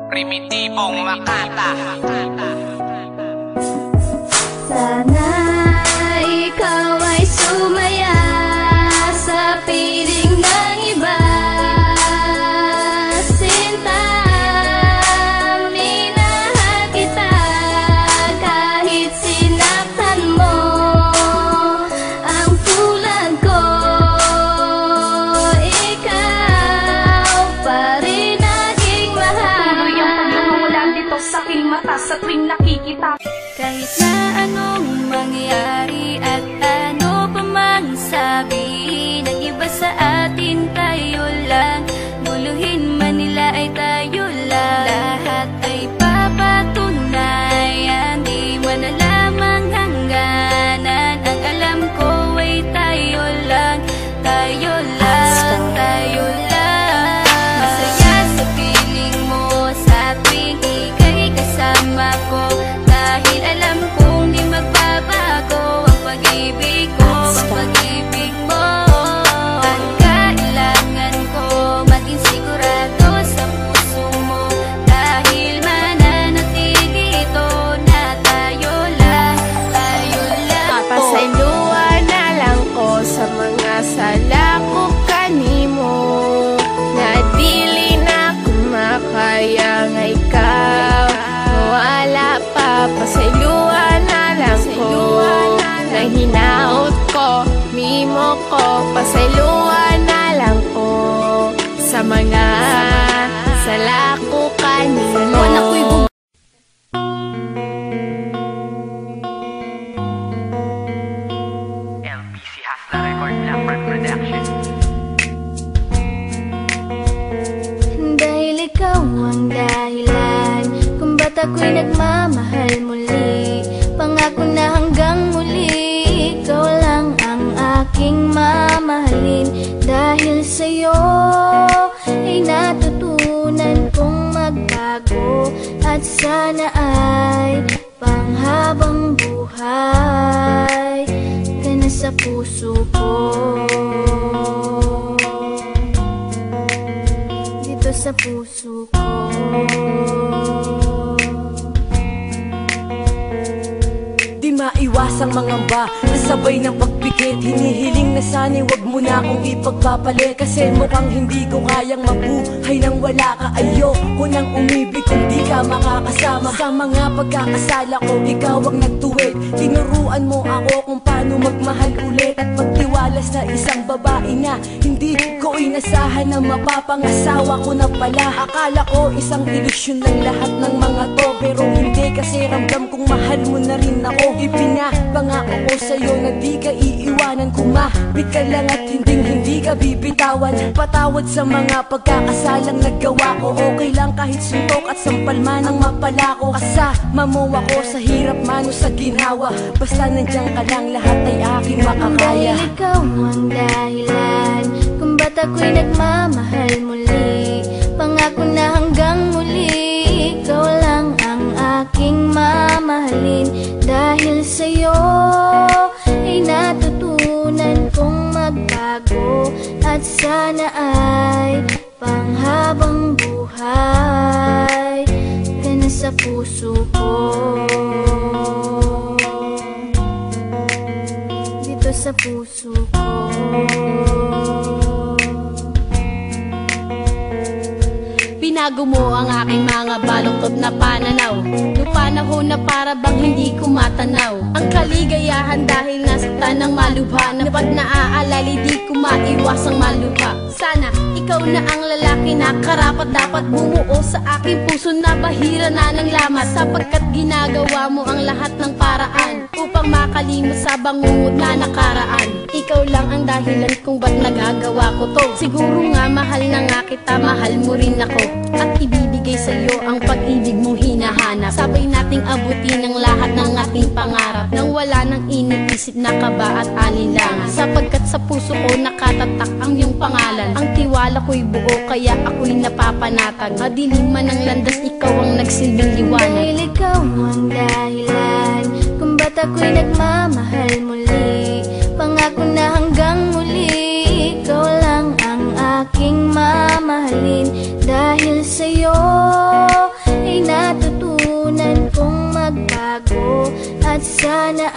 Primitibong Makata. Sana ikaw ay sumaya sa piling ng iba. Sinta, minahal kita kahit sinaktan mo ang tulad ko. Ikaw pa rin naging mahal. Tuloy ang pagmumulan dito sa aking mata sa tuwing nakikita. Kahit na anong mangyari at ano pa mang sabihin ng iba sa atin, tayo lang. Guluhin man nila ay tayo lang. Lahat ay papatunayan, di man alamang hangganan. Ang alam ko ay tayo lang, tayo lang, tayo lang. Masaya sa piling mo sa tuwing ika'y kasama ko. Dahil alam kong di magbabago ang pag-ibig ko, ang pag-ibig mo. At kailangan ko maging sigurado sa puso mo. Dahil mananatili ito na tayo lang, tayo lang. Pasayloan na lang ko sa mga sala ko kanimo, na dili na kumakaya nga ikaw wala pa. Pasayloan na lang ko na hinaot ko, mimo ko. Pasayloan na lang ko sa mga sala ko kanimo. LBC Hustler Record Blackbird Production. Dahil ikaw ang dahilan kung ba't ako'y nagmamahal muli. Pangako na hanggang muli, ikaw lang ang aking mamahalin. Dahil sa'yo ay natutunan kong magbago, at sana ay panghabang buhay ka na sa puso ko. Dito sa puso ko. Di maiwasang mangamba, kasabay ng pagpikit. Hinihiling na sana'y wag mo na akong ipagpapalit, kasi mukhang hindi ko kayang mabuhay nang wala ka. Ayoko nang umibig kung di ka makakasama. Sa mga pagkakasala ko, ikaw ang nagtuwid. Tinuruan mo ako kung paano magmahal ulit, at magtiwala sa isang babae na hindi ko inasahan na mapapangasawa ko na pala. Akala ko isang ilusyon ng lahat ng mga to, pero hindi, kasi ramdam kong mahal mo na rin ako. Ipinapangako ko sa'yo na di ka iiwanan. Kumapit ka lang at hindi ka bibitawan. Patawad sa mga pagkakasalang nagawa ko. Okay lang kahit suntok at sampal man ang mapala ko. Kasama mo ako sa hirap man o sa ginhawa. Basta nandiyan ka lang, lahat ay aking makakaya. Dahil ikaw ang dahilan kung ba't ako'y nagmamahal muli. Pangako na hanggang muli, ikaw lang ang aking mamahalin. Dahil sa'yo ay natutunan kong magbago, at sana ay panghabang buhay ka na sa puso ko. Dito sa puso ko. Binago mo ang aking mga baluktot na pananaw, noong panahon na para bang hindi ko matanaw ang kaligayahan, dahil nasaktan ng malubha, na pag naaalala di ko maiwasang malubha. Sana ikaw na ang lalaki na karapat dapat bumuo sa aking puso, na bahira na ng lamat, sapagkat ginagawa mo ang lahat ng paraan upang makalimot sa bangungot na nakaraan. Ikaw lang ang dahilan kung ba't nagagawa ko to. Siguro nga mahal na nga kita, mahal mo rin ako, at ibibigay sa iyo ang pag-ibig mong hinahanap. Sabay nating abutin ang lahat ng ating pangarap, nang wala nang iniisip na kaba at alinlangan, sapagkat sa puso ko nakatatak ang iyong pangalan. Ang tiwala ko'y buo, kaya ako'y napapanatag. Madilim man ang landas, ikaw ang nagsilbing liwanag. Dahil ikaw ang dahilan kung ba't ako'y nagmamahal muli. Pangako na hanggang sa'yo ay natutunan kong magbago at sana